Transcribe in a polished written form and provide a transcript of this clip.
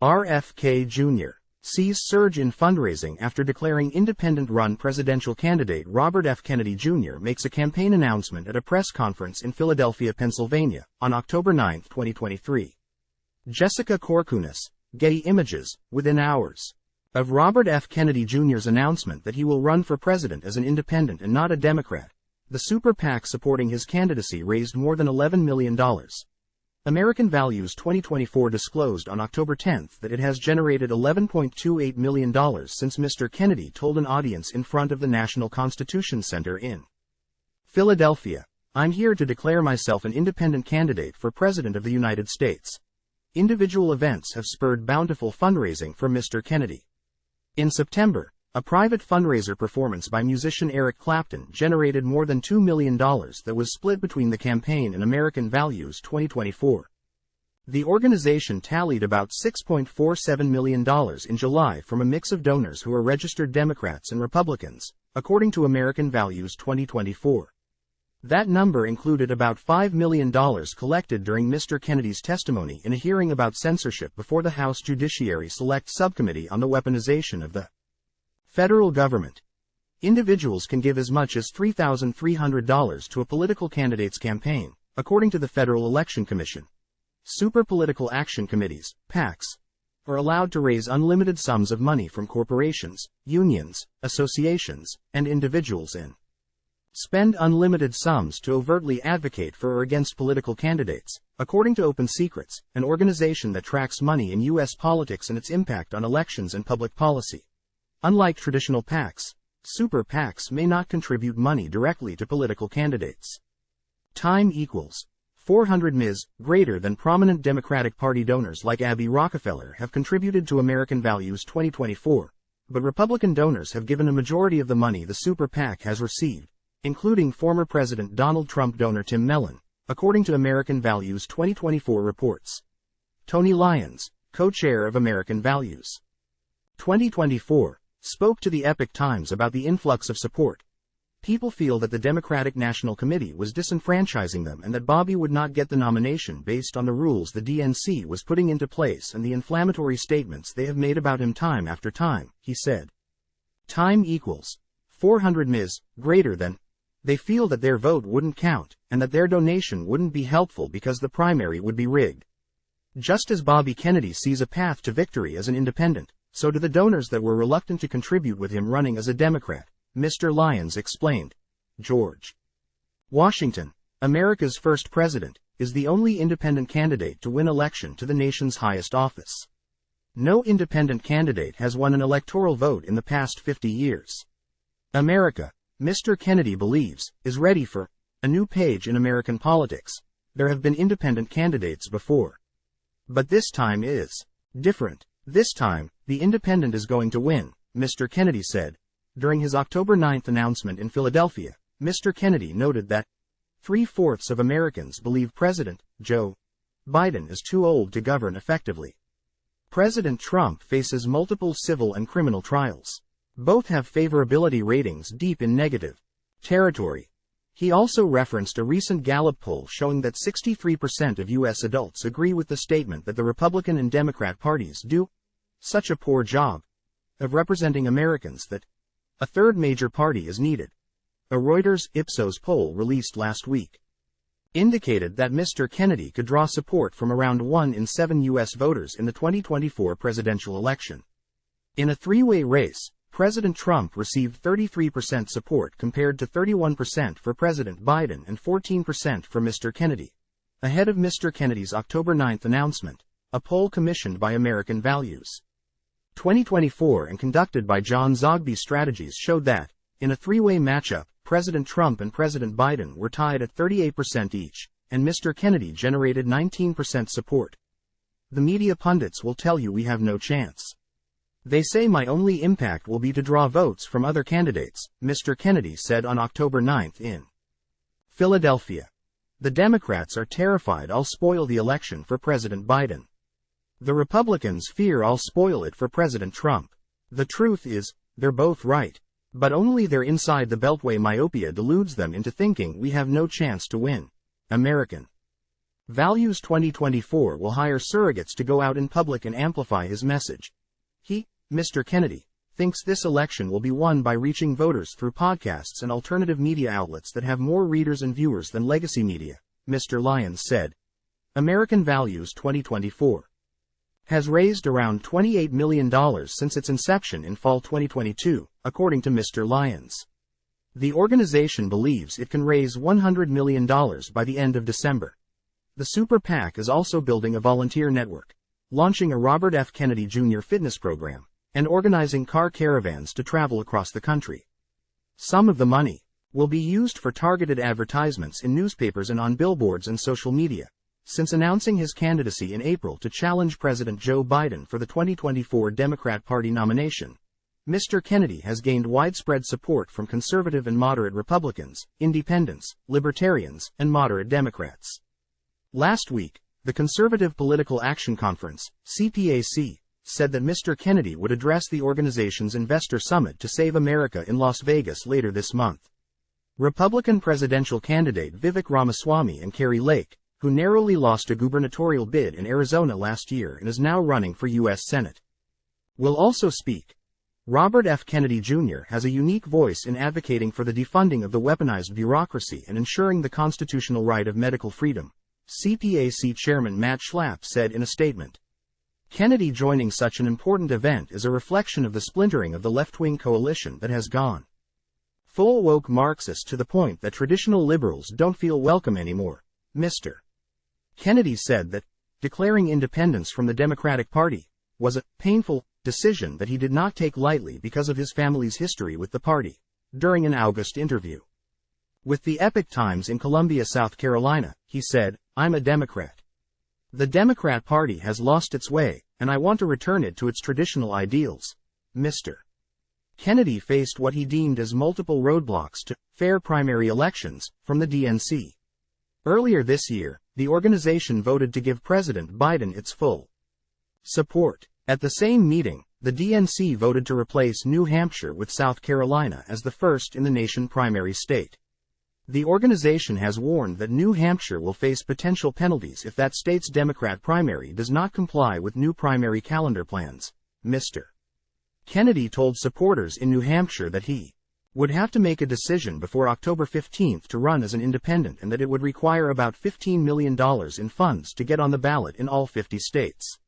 RFK Jr. sees surge in fundraising after declaring independent-run presidential candidate Robert F. Kennedy Jr. makes a campaign announcement at a press conference in Philadelphia, Pennsylvania, on October 9, 2023. Jessica Kourkounis, Getty Images, within hours of Robert F. Kennedy Jr.'s announcement that he will run for president as an independent and not a Democrat, the super PAC supporting his candidacy raised more than $11 million. American Values 2024 disclosed on October 10 that it has generated $11.28 million since Mr. Kennedy told an audience in front of the National Constitution Center in Philadelphia, "I'm here to declare myself an independent candidate for President of the United States. Individual events have spurred bountiful fundraising for Mr. Kennedy." In September, a private fundraiser performance by musician Eric Clapton generated more than $2 million that was split between the campaign and American Values 2024. The organization tallied about $6.47 million in July from a mix of donors who are registered Democrats and Republicans, according to American Values 2024. That number included about $5 million collected during Mr. Kennedy's testimony in a hearing about censorship before the House Judiciary Select Subcommittee on the Weaponization of the Federal Government. Individuals can give as much as $3,300 to a political candidate's campaign, according to the Federal Election Commission. Super Political Action Committees, PACs, are allowed to raise unlimited sums of money from corporations, unions, associations, and individuals and spend unlimited sums to overtly advocate for or against political candidates, according to Open Secrets, an organization that tracks money in U.S. politics and its impact on elections and public policy. Unlike traditional PACs, super PACs may not contribute money directly to political candidates. Time equals 400 Ms. greater than prominent Democratic Party donors like Abby Rockefeller have contributed to American Values 2024, but Republican donors have given a majority of the money the super PAC has received, including former President Donald Trump donor Tim Mellon, according to American Values 2024 reports. Tony Lyons, co-chair of American Values 2024, spoke to the Epoch Times about the influx of support. "People feel that the Democratic National Committee was disenfranchising them and that Bobby would not get the nomination based on the rules the DNC was putting into place and the inflammatory statements they have made about him time after time," he said. Time equals 400 Ms. greater than. They feel that their vote wouldn't count, and that their donation wouldn't be helpful because the primary would be rigged. Just as Bobby Kennedy sees a path to victory as an independent, so do the donors that were reluctant to contribute with him running as a Democrat, Mr. Lyons explained. George Washington, America's first president, is the only independent candidate to win election to the nation's highest office. No independent candidate has won an electoral vote in the past 50 years. America, Mr. Kennedy believes, is ready for a new page in American politics. There have been independent candidates before, but this time is different. This time, the independent is going to win, Mr. Kennedy said. During his October 9 announcement in Philadelphia, Mr. Kennedy noted that 3/4 of Americans believe President Joe Biden is too old to govern effectively. President Trump faces multiple civil and criminal trials. Both have favorability ratings deep in negative territory. He also referenced a recent Gallup poll showing that 63% of U.S. adults agree with the statement that the Republican and Democrat parties do such a poor job of representing Americans that a third major party is needed. A Reuters Ipsos poll released last week indicated that Mr. Kennedy could draw support from around 1 in 7 U.S. voters in the 2024 presidential election. In a three-way race, President Trump received 33% support compared to 31% for President Biden and 14% for Mr. Kennedy, ahead of Mr. Kennedy's October 9 announcement, a poll commissioned by American Values 2024 and conducted by John Zogby Strategies showed that, in a three-way matchup, President Trump and President Biden were tied at 38% each, and Mr. Kennedy generated 19% support. "The media pundits will tell you we have no chance. They say my only impact will be to draw votes from other candidates," Mr. Kennedy said on October 9 in Philadelphia. "The Democrats are terrified I'll spoil the election for President Biden. The Republicans fear I'll spoil it for President Trump. The truth is, they're both right. But only their inside the Beltway myopia deludes them into thinking we have no chance to win." American Values 2024 will hire surrogates to go out in public and amplify his message. He, Mr. Kennedy, thinks this election will be won by reaching voters through podcasts and alternative media outlets that have more readers and viewers than legacy media, Mr. Lyons said. American Values 2024 has raised around $28 million since its inception in fall 2022, according to Mr. Lyons. The organization believes it can raise $100 million by the end of December. The Super PAC is also building a volunteer network, launching a Robert F. Kennedy Jr. fitness program, and organizing car caravans to travel across the country. Some of the money will be used for targeted advertisements in newspapers and on billboards and social media. Since announcing his candidacy in April to challenge President Joe Biden for the 2024 Democrat Party nomination, Mr. Kennedy has gained widespread support from conservative and moderate Republicans, independents, libertarians, and moderate Democrats. Last week, the Conservative Political Action Conference, CPAC, said that Mr. Kennedy would address the organization's Investor Summit to Save America in Las Vegas later this month. Republican presidential candidate Vivek Ramaswamy and Kari Lake, who narrowly lost a gubernatorial bid in Arizona last year and is now running for U.S. Senate, will also speak. Robert F. Kennedy Jr. has a unique voice in advocating for the defunding of the weaponized bureaucracy and ensuring the constitutional right of medical freedom, CPAC Chairman Matt Schlapp said in a statement. Kennedy joining such an important event is a reflection of the splintering of the left-wing coalition that has gone full woke Marxist to the point that traditional liberals don't feel welcome anymore, Mr. Kennedy said that declaring independence from the Democratic Party was a painful decision that he did not take lightly because of his family's history with the party, during an August interview with the Epoch Times in Columbia, South Carolina. He said, "I'm a Democrat. The Democrat Party has lost its way, and I want to return it to its traditional ideals." Mr. Kennedy faced what he deemed as multiple roadblocks to fair primary elections from the DNC. Earlier this year, the organization voted to give President Biden its full support. At the same meeting, the DNC voted to replace New Hampshire with South Carolina as the first in the nation primary state. The organization has warned that New Hampshire will face potential penalties if that state's Democrat primary does not comply with new primary calendar plans. Mr. Kennedy told supporters in New Hampshire that he would have to make a decision before October 15 to run as an independent and that it would require about $15 million in funds to get on the ballot in all 50 states.